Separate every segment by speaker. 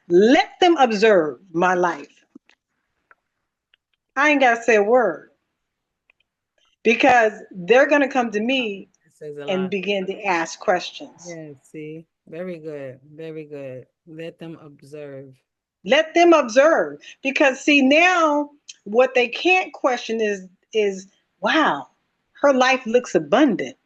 Speaker 1: Let them observe my life. I ain't got to say a word because they're going to come to me
Speaker 2: It says a
Speaker 1: and
Speaker 2: lot.
Speaker 1: begin to ask questions.
Speaker 2: Yeah, see, very good, very good. Let them observe.
Speaker 1: Let them observe because see now what they can't question is wow, her life looks abundant.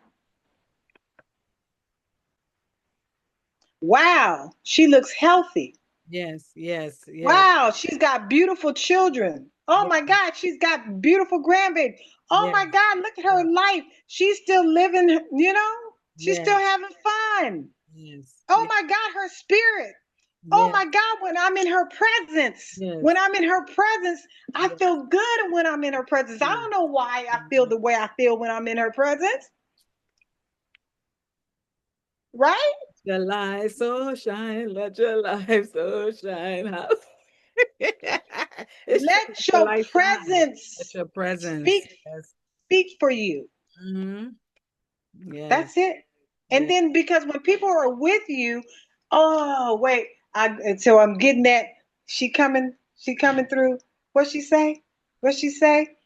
Speaker 1: Wow, she looks healthy.
Speaker 2: Yes, yes, yes,
Speaker 1: Wow, she's got beautiful children. Oh
Speaker 2: yes,
Speaker 1: my God, she's got beautiful grandbabies. Oh
Speaker 2: yes,
Speaker 1: my God, look at her
Speaker 2: yes,
Speaker 1: life. She's still living, she's still
Speaker 2: yes,
Speaker 1: having fun.
Speaker 2: yes,
Speaker 1: Oh
Speaker 2: yes,
Speaker 1: my God, her spirit. Oh
Speaker 2: yes,
Speaker 1: my God, when I'm in her presence, when
Speaker 2: yes,
Speaker 1: I'm in her presence, I
Speaker 2: yes.
Speaker 1: feel good when I'm in her presence. I don't know why I feel the way I feel when I'm in her presence, right?
Speaker 2: Your light so shine, let your light so shine. It's true. Let
Speaker 1: Let
Speaker 2: your
Speaker 1: your
Speaker 2: light shine. Let
Speaker 1: presence
Speaker 2: your presence.
Speaker 1: speak
Speaker 2: Yes.
Speaker 1: speak for you.
Speaker 2: Hmm. Yes.
Speaker 1: That's it. And
Speaker 2: Yes.
Speaker 1: then because when people are with you, oh wait, so I'm getting that she coming through. What she say? What she say?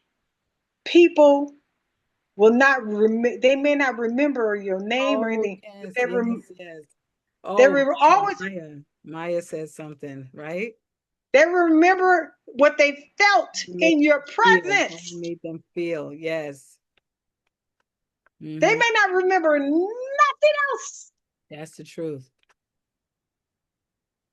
Speaker 1: People will not they may not remember your name or
Speaker 2: Oh,
Speaker 1: anything, but
Speaker 2: yes, yes, yes.
Speaker 1: they
Speaker 2: Oh,
Speaker 1: re- always
Speaker 2: Maya. Maya said something, right?
Speaker 1: they remember what they felt
Speaker 2: You made
Speaker 1: in your
Speaker 2: them feel. How you
Speaker 1: presence.
Speaker 2: made them feel. Yes.
Speaker 1: They
Speaker 2: Hmm.
Speaker 1: may not remember nothing else,
Speaker 2: That's the truth.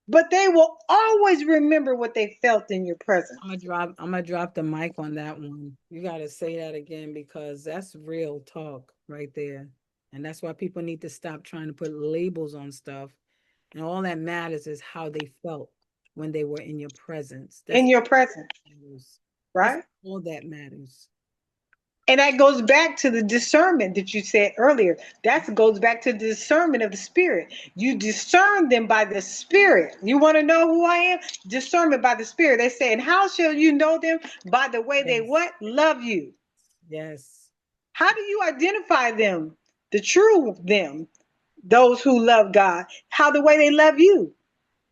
Speaker 1: but they will always remember what they felt in your presence.
Speaker 2: I'm gonna drop the mic on that one. You gotta say that again because that's real talk right there. And that's why people need to stop trying to put labels on stuff. And all that matters is how they felt when they were in your presence.
Speaker 1: In
Speaker 2: That's
Speaker 1: your presence,
Speaker 2: all that matters. That's
Speaker 1: right?
Speaker 2: all that matters.
Speaker 1: And that goes back to the discernment that you said earlier. That goes back to the discernment of the spirit. You discern them by the spirit. You want to know who I am? Discernment by the spirit. They say, and how shall you know them? By the way they
Speaker 2: Yes.
Speaker 1: what? Love you.
Speaker 2: Yes.
Speaker 1: How do you identify them? The true them, those who love God. How the way they love you.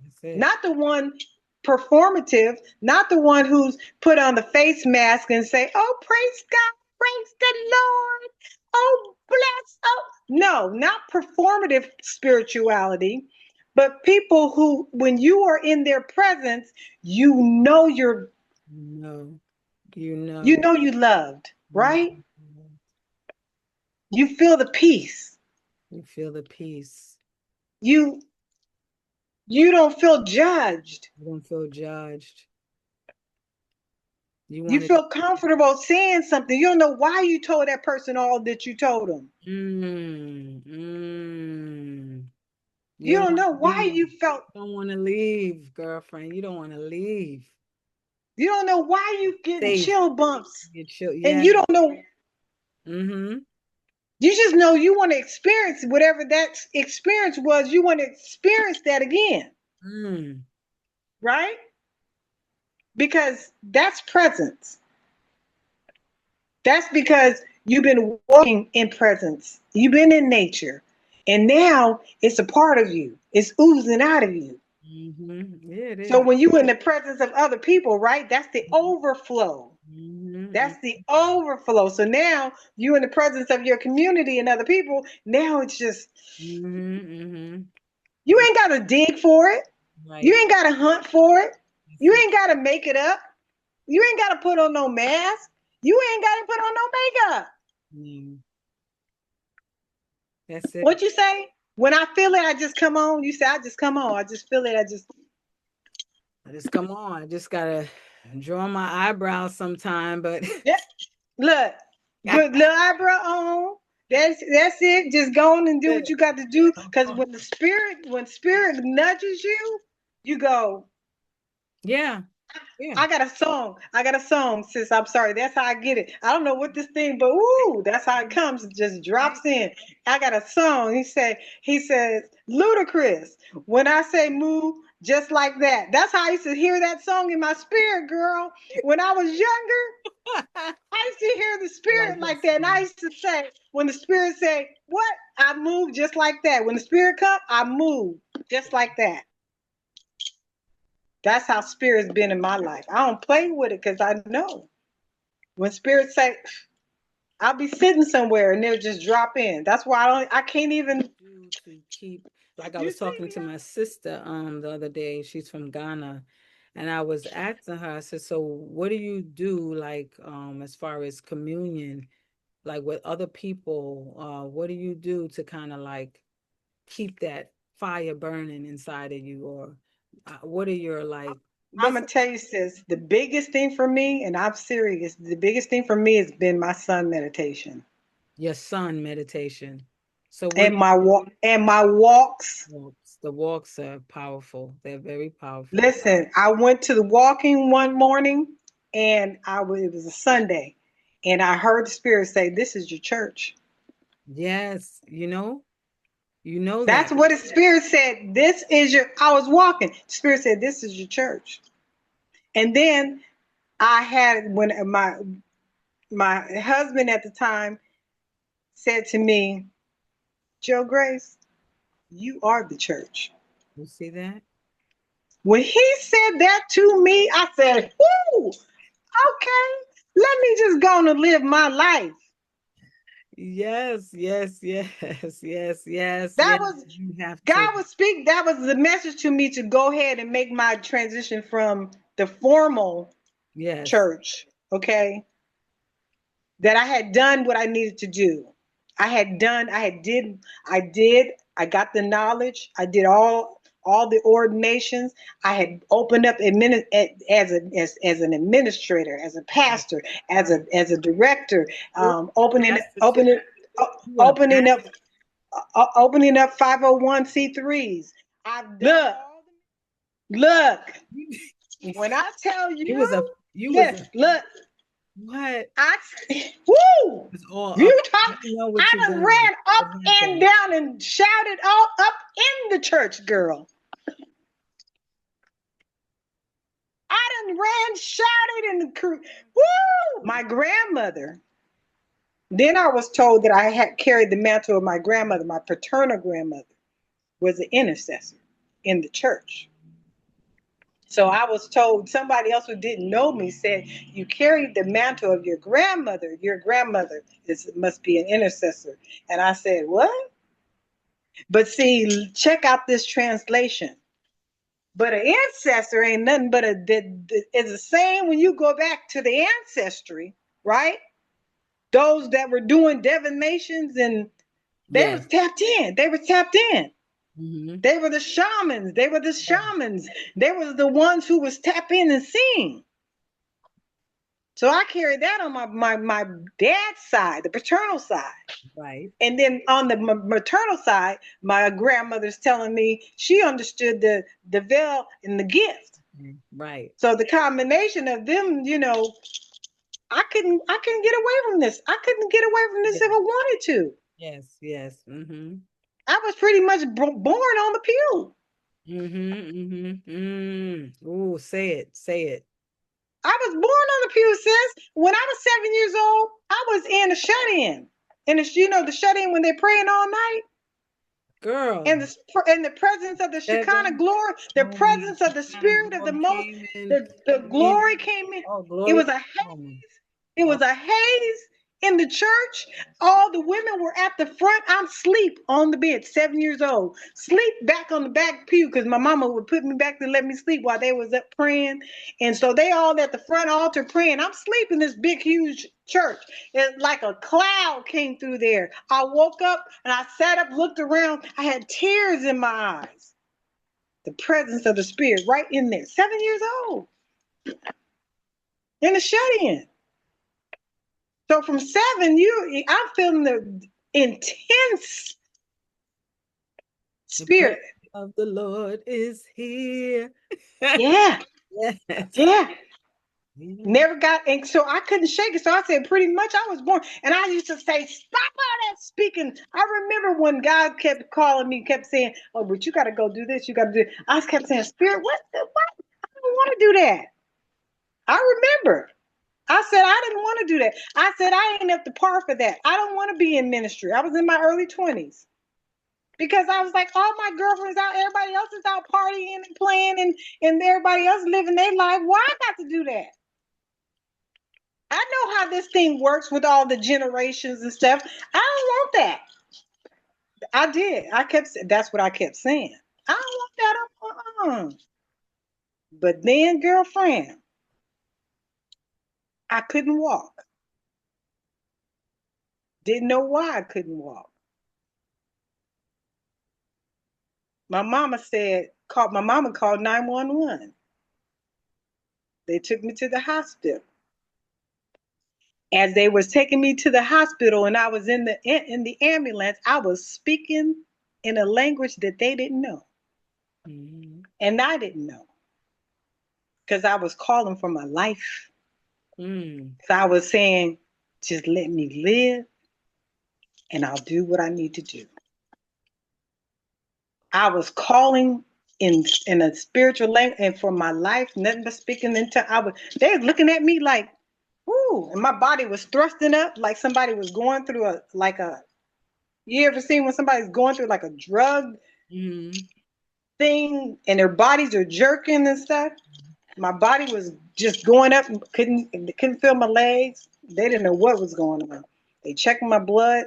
Speaker 2: That's it.
Speaker 1: Not the one performative, not the one who's put on the face mask and say, "Oh, praise God, praise the Lord, oh, bless." Oh, no, not performative spirituality, but people who, when you are in their presence, you know
Speaker 2: No.
Speaker 1: you know you loved,
Speaker 2: You
Speaker 1: right?
Speaker 2: know.
Speaker 1: You feel the peace.
Speaker 2: You feel the peace.
Speaker 1: You you don't feel judged.
Speaker 2: You don't feel judged. You
Speaker 1: You
Speaker 2: want it.
Speaker 1: feel comfortable saying something. You don't know why you told that person all that you told them.
Speaker 2: Mm, mm. You
Speaker 1: You
Speaker 2: don't
Speaker 1: don't
Speaker 2: want
Speaker 1: know
Speaker 2: to
Speaker 1: why
Speaker 2: leave.
Speaker 1: you felt.
Speaker 2: Don't want to leave, girlfriend. You don't want to leave.
Speaker 1: You don't know why you getting
Speaker 2: Safe.
Speaker 1: chill bumps,
Speaker 2: You chill.
Speaker 1: and
Speaker 2: Yeah.
Speaker 1: you don't know.
Speaker 2: Mm-hmm.
Speaker 1: You just know you want to experience whatever that experience was. You want to experience that again,
Speaker 2: Mm.
Speaker 1: right? Because that's presence. That's because you've been walking in presence. You've been in nature, and now it's a part of you. It's oozing out of you.
Speaker 2: Mm-hmm. Yeah, it
Speaker 1: So
Speaker 2: is.
Speaker 1: when you in the presence of other people, right? That's the overflow.
Speaker 2: Mm-hmm.
Speaker 1: That's the overflow. So now you in the presence of your community and other people. Now it's just
Speaker 2: Mm-hmm. Mm-hmm.
Speaker 1: you ain't got to dig for it. You
Speaker 2: Right.
Speaker 1: ain't got to hunt for it.
Speaker 2: That's
Speaker 1: You
Speaker 2: it.
Speaker 1: ain't got to make it up. You ain't got to put on no mask. You ain't got to put on no makeup.
Speaker 2: Mm. That's it.
Speaker 1: What you say? When I feel it, I just come on. You say I just come on. I just feel it. I just
Speaker 2: I just come on. I just gotta draw my eyebrows sometime, but
Speaker 1: yeah. Look, good little eyebrow on. That's it. Just go on and do what you got to do. Cause when spirit nudges you, you go.
Speaker 2: yeah, yeah.
Speaker 1: I got a song. I got a song, sis. I'm sorry. That's how I get it. I don't know what this thing, but ooh, that's how it comes. It just drops in. I got a song. He says, ludicrous. When I say move, just like that. That's how I used to hear that song in my spirit, girl. When I was younger, I used to hear the
Speaker 2: I like
Speaker 1: spirit
Speaker 2: that
Speaker 1: like that. And I
Speaker 2: song.
Speaker 1: used to say, when the spirit say, what? I move just like that. When the spirit come, I move just like that. That's how Spirit's been in my life. I don't play with it because I know when Spirit say, I'll be sitting somewhere and they'll just drop in. That's why I can't even
Speaker 2: do to keep, like I was talking to my sister the other day, she's from Ghana, and I was asking her, I said, so what do you do, like as far as communion, like with other people, what do you do to kind of like keep that fire burning inside of you, or what are your like,
Speaker 1: I'm gonna tell you, sis, the biggest thing for me, and I'm serious, the biggest thing for me has been my sun meditation.
Speaker 2: your sun meditation? So what
Speaker 1: And my walk and my walks.
Speaker 2: the walks are powerful. They're very powerful.
Speaker 1: Listen, I went to the walking one morning and it was a Sunday, and I heard the Spirit say, "This is your church."
Speaker 2: Yes, you know
Speaker 1: That's
Speaker 2: that.
Speaker 1: what the Spirit said. This is your. I was walking. The Spirit said, "This is your church." And then I had when my husband at the time said to me, "Joe Grace, you are the church."
Speaker 2: You see that?
Speaker 1: When he said that to me, I said, "Whoo, okay, let me just go on and live my life."
Speaker 2: Yes, yes, yes, yes, yes,
Speaker 1: That
Speaker 2: yes.
Speaker 1: was
Speaker 2: You have to.
Speaker 1: God would speak. That was the message to me to go ahead and make my transition from the formal
Speaker 2: Yes.
Speaker 1: church, okay, that I had done what I needed to do. I got the knowledge. I did all the ordinations. I had opened up as an administrator, as a pastor,
Speaker 2: Right.
Speaker 1: as a director,
Speaker 2: You're a
Speaker 1: opening
Speaker 2: pastor too.
Speaker 1: opening
Speaker 2: You are a
Speaker 1: opening up
Speaker 2: pastor.
Speaker 1: opening up 501c3s. I've done look, when I tell
Speaker 2: You was a
Speaker 1: you,
Speaker 2: you was
Speaker 1: yes,
Speaker 2: a
Speaker 1: look,
Speaker 2: what?
Speaker 1: I woo!
Speaker 2: It's all up.
Speaker 1: You talk.
Speaker 2: You know what
Speaker 1: I
Speaker 2: you
Speaker 1: done
Speaker 2: done.
Speaker 1: ran up
Speaker 2: What
Speaker 1: and
Speaker 2: happened?
Speaker 1: down and shouted all up in the church, girl. I done ran, shouted, and woo! My grandmother. Then I was told that I had carried the mantle of my grandmother. My paternal grandmother was an intercessor in the church. So I was told, somebody else who didn't know me said, "You carried the mantle of your grandmother. Your grandmother must be an intercessor." And I said, "What?" But see, check out this translation. But an ancestor ain't nothing but it's the same when you go back to the ancestry, right? Those that were doing divinations and they
Speaker 2: Yeah.
Speaker 1: was tapped in. They were tapped in.
Speaker 2: Mm-hmm.
Speaker 1: They were the shamans. They were the shamans. They were the ones who was tap in and seeing. So I carried that on my dad's side, the paternal side.
Speaker 2: Right.
Speaker 1: And then on the maternal side, my grandmother's telling me she understood the veil and the gift.
Speaker 2: Right.
Speaker 1: So the combination of them, I couldn't get away from this. I couldn't get away from this
Speaker 2: Yeah.
Speaker 1: if I wanted to.
Speaker 2: Yes. Yes. Mm-hmm.
Speaker 1: I was pretty much born on the pew.
Speaker 2: Mm-hmm. Mm-hmm. Ooh, say it. Say it.
Speaker 1: I was born on the pew, sis. When I was 7 years old, I was in a shut-in. And the shut-in when they're praying all night.
Speaker 2: Girl.
Speaker 1: And the presence of the Shekinah
Speaker 2: Heaven.
Speaker 1: glory, the
Speaker 2: Oh, yeah.
Speaker 1: presence of the
Speaker 2: Shekinah
Speaker 1: Spirit of the
Speaker 2: glory
Speaker 1: most,
Speaker 2: came in.
Speaker 1: the
Speaker 2: In.
Speaker 1: glory came in.
Speaker 2: Oh,
Speaker 1: It
Speaker 2: glory.
Speaker 1: was a
Speaker 2: Oh,
Speaker 1: it
Speaker 2: oh,
Speaker 1: was a haze in the church. All the women were at the front. I'm asleep on the bed, 7 years old. Sleep back on the back pew because my mama would put me back to let me sleep while they was up praying. And so they all at the front altar praying. I'm sleeping in this big, huge church. It's like a cloud came through there. I woke up and I sat up, looked around. I had tears in my eyes. The presence of the Spirit right in there. 7 years old. In the shut-in. So from 7, I'm feeling the intense
Speaker 2: the presence
Speaker 1: spirit.
Speaker 2: of the Lord is here.
Speaker 1: Yeah,
Speaker 2: Yes.
Speaker 1: yeah.
Speaker 2: Mhm.
Speaker 1: Never got, and so I couldn't shake it. So I said, pretty much, I was born. And I used to say, "Stop all that speaking." I remember when God kept calling me, kept saying, "Oh, but you got to go do this. You got to do it." I kept saying, "Spirit, what? I don't want to do that." I remember. I said, I didn't want to do that. I said, I ain't up to par for that. I don't want to be in ministry. I was in my early 20s. because I was like, all my girlfriends out, everybody else is out partying and playing, and everybody else living their life. Why I got to do that? I know how this thing works with all the generations and stuff. I don't want that. I did. That's what I kept saying. I don't want that. But then, girlfriend, I couldn't walk. Didn't know why I couldn't walk. My mama called 911. They took me to the hospital. As they was taking me to the hospital and I was in the ambulance, I was speaking in a language that they didn't know. Mm-hmm. And I didn't know. Because I was calling for my life. So I was saying, just let me live and I'll do what I need to do. I was calling in a spiritual language and for my life, nothing but speaking into they was looking at me like, ooh, and my body was thrusting up like somebody was going through you ever seen when somebody's going through like a drug thing and their bodies are jerking and stuff? My body was just going up and couldn't feel my legs. They didn't know what was going on. They checked my blood.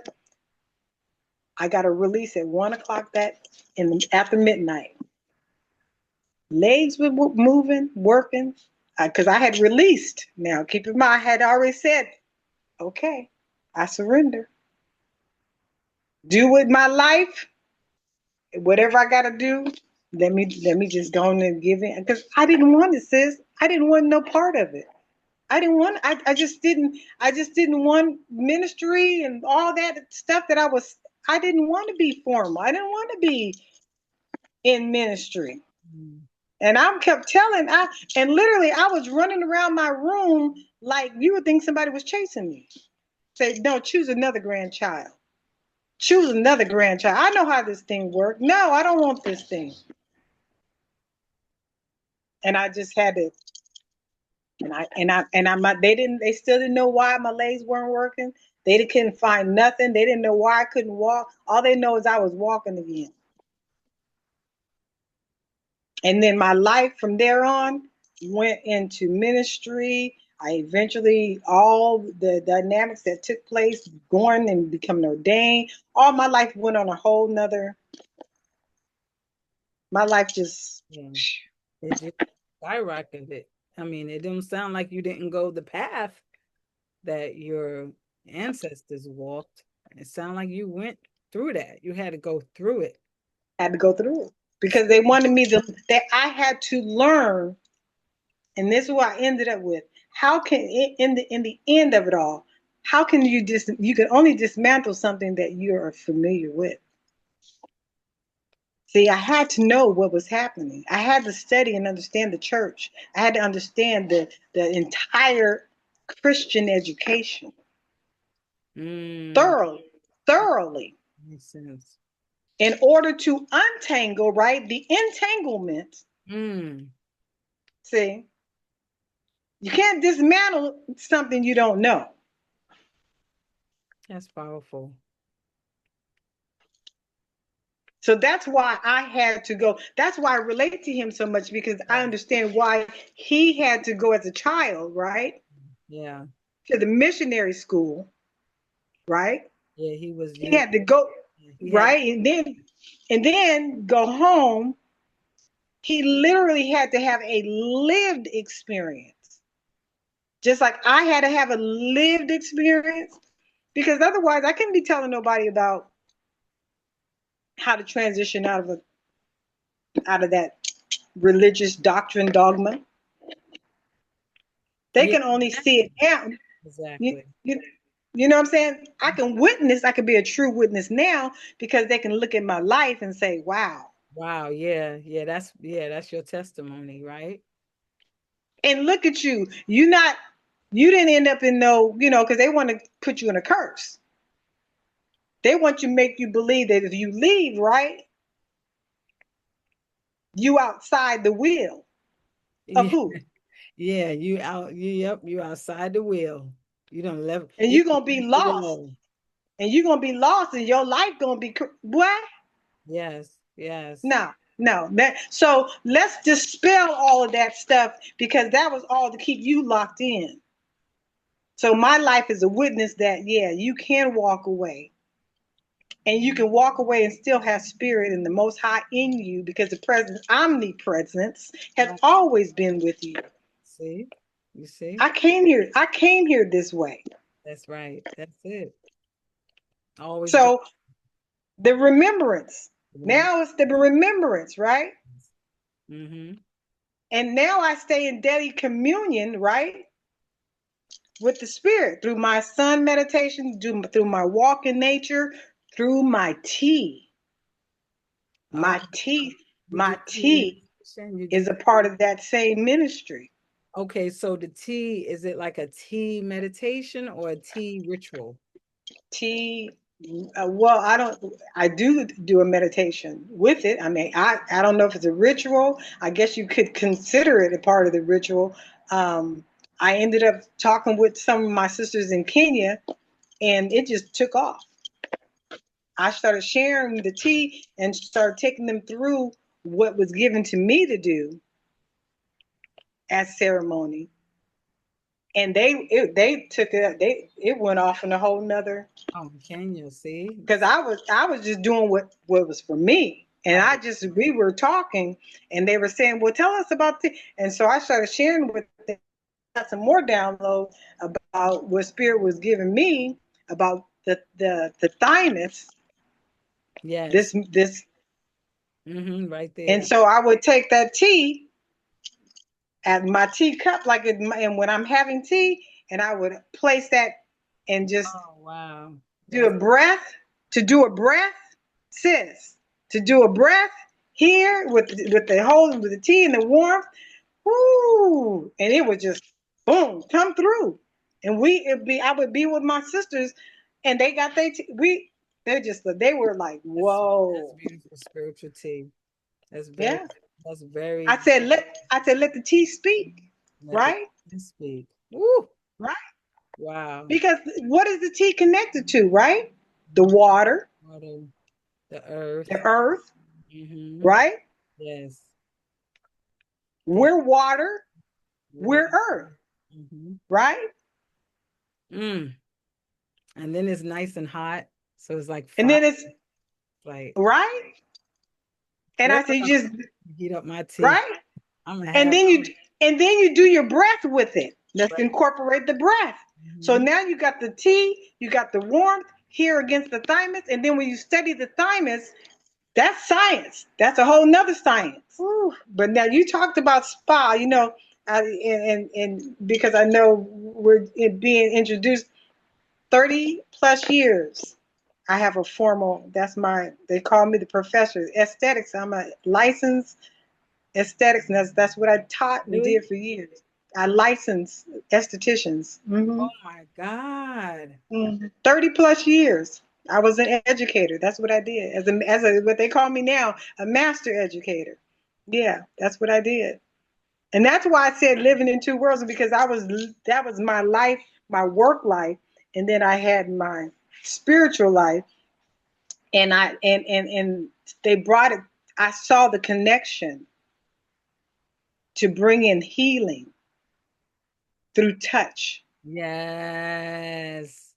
Speaker 1: I got a release at 1:00 after midnight. Legs were moving, working, because I had released. Now, keep in mind, I had already said, okay, I surrender. Do with my life, whatever I got to do, let me just go on and give in. Because I didn't want it, sis. I didn't want no part of it. I just didn't want ministry and all that stuff I didn't want to be formal. I didn't want to be in ministry. And I kept telling, and literally I was running around my room like you would think somebody was chasing me. Say, no, choose another grandchild. Choose another grandchild. I know how this thing works. No, I don't want this thing. And I just had to, they still didn't know why my legs weren't working. They couldn't find nothing. They didn't know why I couldn't walk. All they know is I was walking again. And then my life from there on went into ministry. I eventually, all the dynamics that took place, going and becoming ordained, all my life went on a whole nother, my life just.
Speaker 2: It just skyrocketed. I mean, it don't sound like you didn't go the path that your ancestors walked. It sounded like you went through that. You had to go through it.
Speaker 1: Had to go through it because they wanted me that I had to learn, and this is what I ended up with. How can in the end of it all, how can you can only dismantle something that you are familiar with? See, I had to know what was happening. I had to study and understand the church. I had to understand the entire Christian education thoroughly.
Speaker 2: Makes sense.
Speaker 1: In order to untangle, right, the entanglement. See, you can't dismantle something you don't know.
Speaker 2: That's powerful.
Speaker 1: So that's why I had to go. That's why I relate to him so much, because I understand why he had to go as a child, right?
Speaker 2: Yeah.
Speaker 1: To the missionary school, right?
Speaker 2: Yeah,
Speaker 1: he had to go, right? And then go home. He literally had to have a lived experience. Just like I had to have a lived experience, because otherwise I couldn't be telling nobody about how to transition out of that religious doctrine dogma. They can only see it now.
Speaker 2: Exactly.
Speaker 1: You know what I'm saying? I can be a true witness now because they can look at my life and say, wow.
Speaker 2: Wow, yeah, that's your testimony, right?
Speaker 1: And look at you. You didn't end up in because they want to put you in a curse. They want to make you believe that if you leave, right, you outside the will of who?
Speaker 2: Yeah, you outside the will. You don't left.
Speaker 1: And you're going to be lost. And you're going to be lost and your life going to be, what?
Speaker 2: Yes. Yes.
Speaker 1: No, no. So let's dispel all of that stuff, because that was all to keep you locked in. So my life is a witness that, yeah, you can walk away, and you can walk away and still have spirit and the Most High in you, because the presence, omnipresence, has
Speaker 2: Right.
Speaker 1: always been with you.
Speaker 2: See? You see?
Speaker 1: I came here this way.
Speaker 2: That's right. That's it. Always been.
Speaker 1: So the remembrance.
Speaker 2: Remember.
Speaker 1: Now it's the remembrance, right?
Speaker 2: Mm-hmm.
Speaker 1: And now I stay in daily communion, right, with the spirit through my sun meditation, through my walk in nature, through my tea.
Speaker 2: Oh,
Speaker 1: My tea,
Speaker 2: did you
Speaker 1: my
Speaker 2: do your
Speaker 1: tea
Speaker 2: meditation? You
Speaker 1: is
Speaker 2: do.
Speaker 1: a part of that same ministry.
Speaker 2: Okay, so the tea, is it like a tea meditation or a tea ritual?
Speaker 1: Tea, well, I do a meditation with it. I mean, I don't know if it's a ritual. I guess you could consider it a part of the ritual. Um, I ended up talking with some of my sisters in Kenya, and it just took off. I started sharing the tea and started taking them through what was given to me to do as ceremony. And they took it went off in a whole nother,
Speaker 2: Oh, Kenya, see?
Speaker 1: because I was just doing what was for me. And
Speaker 2: Right.
Speaker 1: we were talking, and they were saying, well, tell us about the, and so I started sharing with them, got some more downloads about what spirit was giving me about the thymus,
Speaker 2: Yes.
Speaker 1: this.
Speaker 2: Mm-hmm. Right
Speaker 1: And
Speaker 2: there.
Speaker 1: so I would take that tea at my teacup, like and when I'm having tea, and I would place that and just
Speaker 2: Oh, wow.
Speaker 1: do a
Speaker 2: That's
Speaker 1: breath, to do a breath, sis, to do a breath here with the whole, with the tea and the warmth, whoo, and it would just boom come through, and I would be with my sisters, and they got they were like,
Speaker 2: that's
Speaker 1: whoa,
Speaker 2: beautiful spiritual tea. That's very
Speaker 1: yeah.
Speaker 2: that's very
Speaker 1: I said let the tea speak,
Speaker 2: let the
Speaker 1: right,
Speaker 2: tea speak. Woo!
Speaker 1: right,
Speaker 2: Wow.
Speaker 1: because what is the tea connected to, right? The water,
Speaker 2: Water, the earth.
Speaker 1: the earth,
Speaker 2: Mm-hmm.
Speaker 1: right?
Speaker 2: Yes. The
Speaker 1: We're water,
Speaker 2: water.
Speaker 1: we're earth,
Speaker 2: Mm-hmm.
Speaker 1: right?
Speaker 2: Mm. And then it's nice and hot. So it's like
Speaker 1: And
Speaker 2: fire.
Speaker 1: then it's
Speaker 2: Like,
Speaker 1: right. And
Speaker 2: girl,
Speaker 1: I said,
Speaker 2: I'm
Speaker 1: you just
Speaker 2: gonna heat up my tea.
Speaker 1: right.
Speaker 2: I'm gonna
Speaker 1: And
Speaker 2: have
Speaker 1: then you do your breath with it. Let's
Speaker 2: right.
Speaker 1: incorporate the breath. So
Speaker 2: Mm-hmm.
Speaker 1: now you got the tea, you got the warmth here against the thymus, and then when you study the thymus, that's science. That's a whole nother science. Whew. But now you talked about spa, and because I know we're being introduced 30 plus years. I have a formal, they call me the professor. Aesthetics, I'm a licensed aesthetics, and that's what I taught and
Speaker 2: Really?
Speaker 1: did for years. I license estheticians.
Speaker 2: Oh my God.
Speaker 1: 30 plus years. I was an educator. That's what I did. As a what they call me now, a master educator. Yeah, that's what I did. And that's why I said living in two worlds, because that was my life, my work life, and then I had my spiritual life, and they brought it. I saw the connection to bring in healing through touch.
Speaker 2: Yes.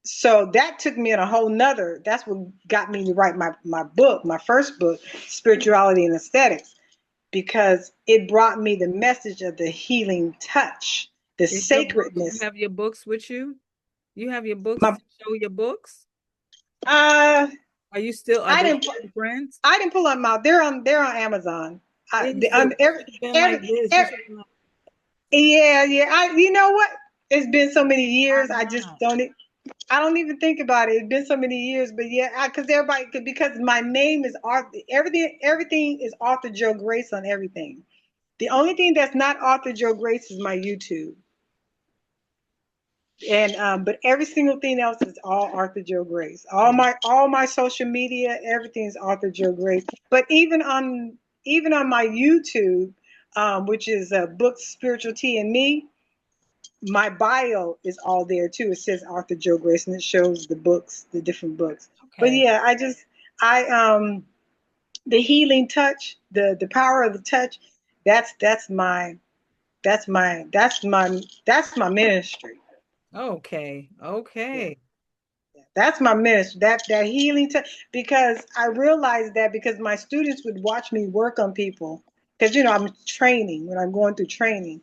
Speaker 1: So that took me in a whole nother. That's what got me to write my book, my first book, Spirituality and Aesthetics, because it brought me the message of the healing touch, the
Speaker 2: Is your books, you
Speaker 1: sacredness.
Speaker 2: have your books with you? You have your books
Speaker 1: My
Speaker 2: to show your books?
Speaker 1: uh,
Speaker 2: Are
Speaker 1: I
Speaker 2: they
Speaker 1: didn't
Speaker 2: in print?
Speaker 1: I didn't pull them out. They're on Amazon.
Speaker 2: Please do. It should have been like
Speaker 1: Every,
Speaker 2: this. You
Speaker 1: every
Speaker 2: should have been like,
Speaker 1: yeah, yeah. You know what? It's been so many
Speaker 2: why
Speaker 1: years.
Speaker 2: not?
Speaker 1: I don't even think about it. It's been so many years, but yeah, because my name is Arthur. Everything is Arthur Joe Grace on everything. The only thing that's not Arthur Joe Grace is my YouTube, and but every single thing else is all Arthur Joe Grace. All my social media, everything is Arthur Joe Grace. But even on my YouTube, which is Books, Spiritual Tea, and Me, my bio is all there too. It says Arthur Joe Grace, and it shows the books, the different books. But
Speaker 2: Okay.
Speaker 1: yeah, The healing touch, the power of the touch, that's my ministry.
Speaker 2: Okay.
Speaker 1: Yeah.
Speaker 2: Okay.
Speaker 1: That's my ministry. That healing touch, because I realized that because my students would watch me work on people, because I'm training when I'm going through training,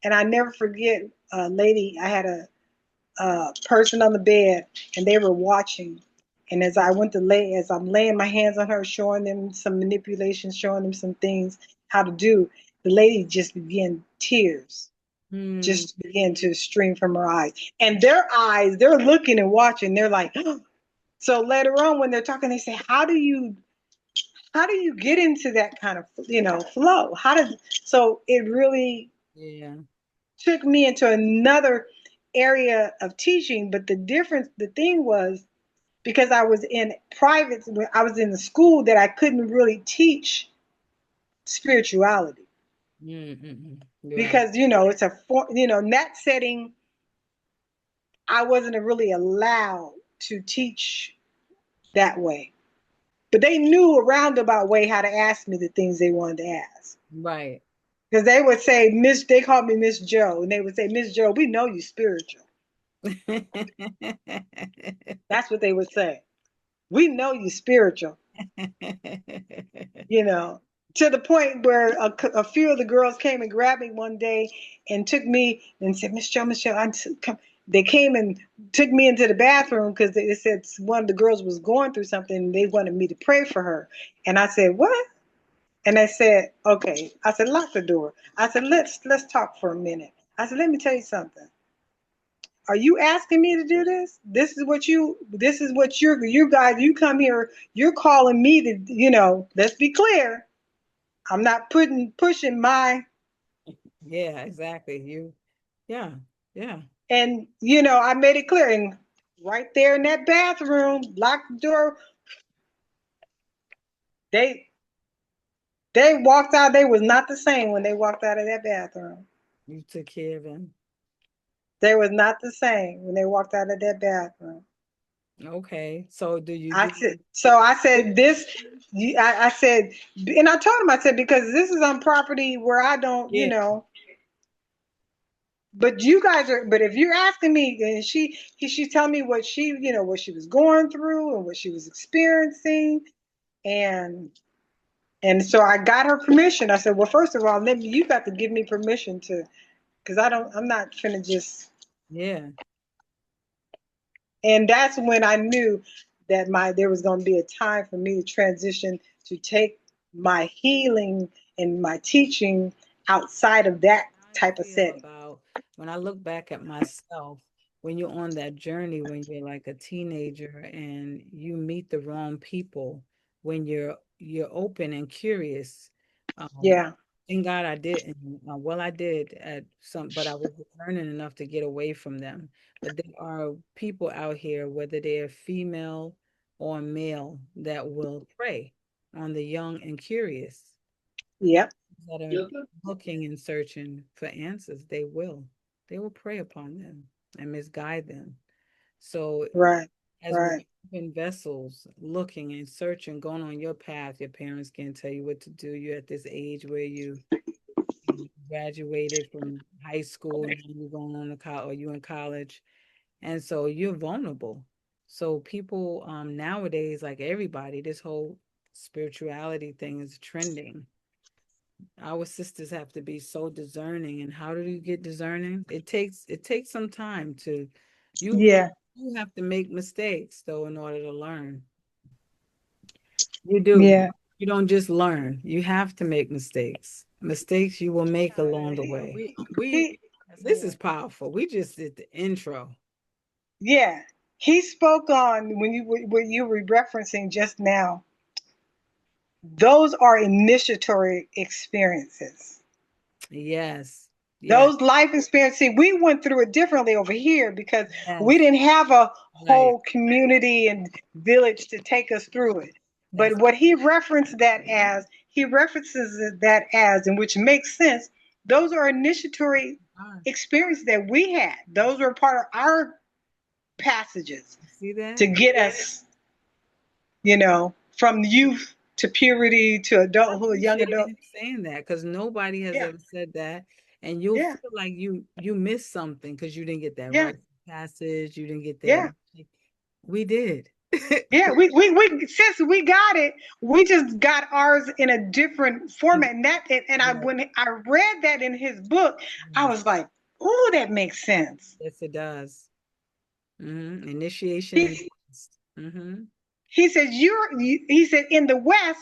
Speaker 1: and I never forget a lady. I had a person on the bed, and they were watching. And as I'm laying my hands on her, showing them some manipulation, showing them some things how to do, the lady just began tears,
Speaker 2: Hmm.
Speaker 1: just began to stream from her eyes. And their eyes, they're looking and watching. They're like, so later on when they're talking, they say, how do you get into that kind of flow? So it really
Speaker 2: Yeah.
Speaker 1: took me into another area of teaching. But the thing was, because I was in the school that I couldn't really teach spirituality,
Speaker 2: Mm-mm. Right.
Speaker 1: because it's in that setting I wasn't really allowed to teach that way. But they knew a roundabout way how to ask me the things they wanted to ask.
Speaker 2: Right.
Speaker 1: Because they would say, they called me Miss Joe, and they would say, Miss Joe, we know you spiritual. That's what they would say. We know you spiritual, you know, to the point where a few of the girls came and grabbed me one day and took me and said, Miss Joe, come. They came and took me into the bathroom because they said one of the girls was going through something and they wanted me to pray for her. And I said, what? And they said, okay. I said, lock the door. I said, let's talk for a minute. I said, let me tell you something. Are you asking me to do this? This is what you guys, you come here, you're calling me to, let's be clear. I'm not pushing my,
Speaker 2: Yeah, exactly. Yeah, yeah.
Speaker 1: and I made it clear. And right there in that bathroom, locked the door, they they walked out. They was not the same when they walked out of that bathroom.
Speaker 2: You took care of him.
Speaker 1: They was not the same when they walked out of that bathroom.
Speaker 2: Okay. So do you
Speaker 1: I
Speaker 2: do
Speaker 1: said, so I said this, I said, and I told him, I said, because this is on property where I don't,
Speaker 2: yeah.
Speaker 1: but you guys are, but if you're asking me, and she's telling me what she was going through and what she was experiencing. And, so I got her permission. I said, well, first of all, you got to give me permission because I'm not finna just,
Speaker 2: Yeah.
Speaker 1: and that's when I knew that there was going to be a time for me to transition to take my healing and my teaching outside of that
Speaker 2: How you
Speaker 1: type of
Speaker 2: feel
Speaker 1: setting.
Speaker 2: about when I look back at myself, when you're on that journey, when you're like a teenager and you meet the wrong people, when you're open and curious. Um,
Speaker 1: Yeah,
Speaker 2: thank God I didn't. Well, I did at some, but I was learning enough to get away from them. But there are people out here, whether they're female or male, that will prey on the young and curious
Speaker 1: yep,
Speaker 2: that are looking and searching for answers. They will prey upon them and misguide them. So
Speaker 1: right,
Speaker 2: as we're
Speaker 1: right.
Speaker 2: open vessels, looking and searching, going on your path, your parents can't tell you what to do. You're at this age where you graduated from high school and you're going on to college, or you in college, and so you're vulnerable. So people nowadays, like everybody, this whole spirituality thing is trending. Our sisters have to be so discerning. And how do you get discerning? It takes some time to you
Speaker 1: Yeah,
Speaker 2: you have to make mistakes though in order to learn. You do.
Speaker 1: yeah.
Speaker 2: You don't just learn. You have to make mistakes. Mistakes you will make along the
Speaker 1: He,
Speaker 2: way. We
Speaker 1: he
Speaker 2: this is powerful. We just did the intro.
Speaker 1: yeah. He spoke on when you were referencing just now. Those are initiatory experiences.
Speaker 2: Yes. Yes.
Speaker 1: Those life experiences, see, we went through it differently over here because we
Speaker 2: Yes.
Speaker 1: didn't have a
Speaker 2: Right.
Speaker 1: whole community and village to take us through it.
Speaker 2: That's
Speaker 1: But what he references that as, and which makes sense, those are initiatory
Speaker 2: fine.
Speaker 1: experiences that we had. Those were part of our passages
Speaker 2: See that?
Speaker 1: to get us, you know. from youth to puberty to adulthood, young adult.
Speaker 2: him saying that because nobody has
Speaker 1: Yeah.
Speaker 2: ever said that, and you'll
Speaker 1: Yeah.
Speaker 2: feel like you missed something because you didn't get that
Speaker 1: Yeah.
Speaker 2: right passage, you didn't get
Speaker 1: Yeah.
Speaker 2: that. We did.
Speaker 1: Yeah, we since we got it, we just got ours in a different format. And I when I read that in his book, I was like, "Oh, that makes sense."
Speaker 2: Yes, it does. Initiation and
Speaker 1: He said he said in the West,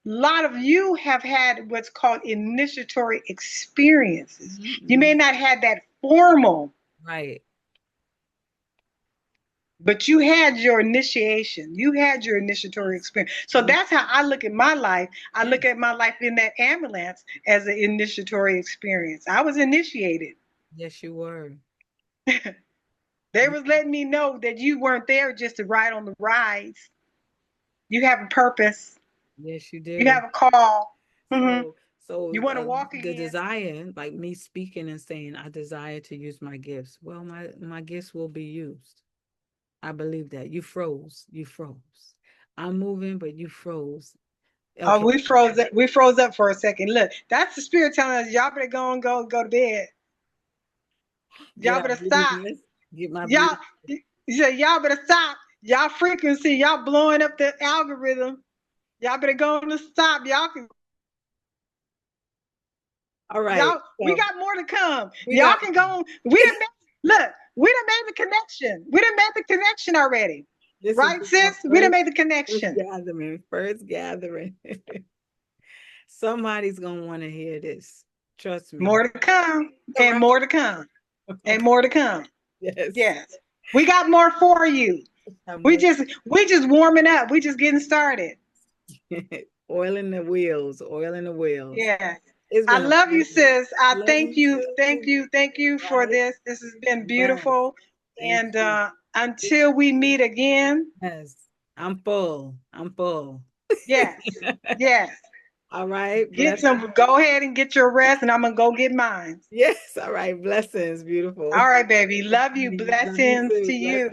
Speaker 1: a lot of you have had what's called initiatory experiences. You may not have that formal,
Speaker 2: right,
Speaker 1: but you had your initiation. You had your initiatory experience. So that's how I look at my life. I look at my life in that ambulance as an initiatory experience. I was initiated.
Speaker 2: Yes, you were.
Speaker 1: They was letting me know that you weren't there just to ride on the rides. You have a purpose.
Speaker 2: Yes, you do.
Speaker 1: You have a call.
Speaker 2: So
Speaker 1: you want to walk
Speaker 2: the
Speaker 1: again?
Speaker 2: desire, like me speaking and saying, I desire to use my gifts. Well, my gifts will be used. I believe that. You froze. You froze. I'm moving, but you froze.
Speaker 1: Okay. Oh, we froze up. We froze up for a second. Look, that's the spirit telling us, y'all better go to bed. Y'all better stop.
Speaker 2: Get my
Speaker 1: y'all. You said y'all better stop. Y'all frequency. Y'all blowing up the algorithm. Y'all better go on to stop. Y'all can.
Speaker 2: All right.
Speaker 1: Y'all, we got more to come. Y'all can go on. We done made the connection. We done made the connection already. Right, sis? We done made the connection.
Speaker 2: First gathering. Somebody's gonna want to hear this. Trust me.
Speaker 1: More to come. And more to come. And more to come. Yes. We got more for you. We just warming up. We just getting started.
Speaker 2: Oiling the wheels.
Speaker 1: Yeah. I love you, sis. I thank you for this. This has been beautiful. And until we meet again.
Speaker 2: Yes. I'm full.
Speaker 1: Yes. Yes.
Speaker 2: All right.
Speaker 1: Go ahead and get your rest, and I'm gonna go get mine.
Speaker 2: Yes. All right. Blessings. Beautiful.
Speaker 1: All right, baby. Love you. Blessings to you.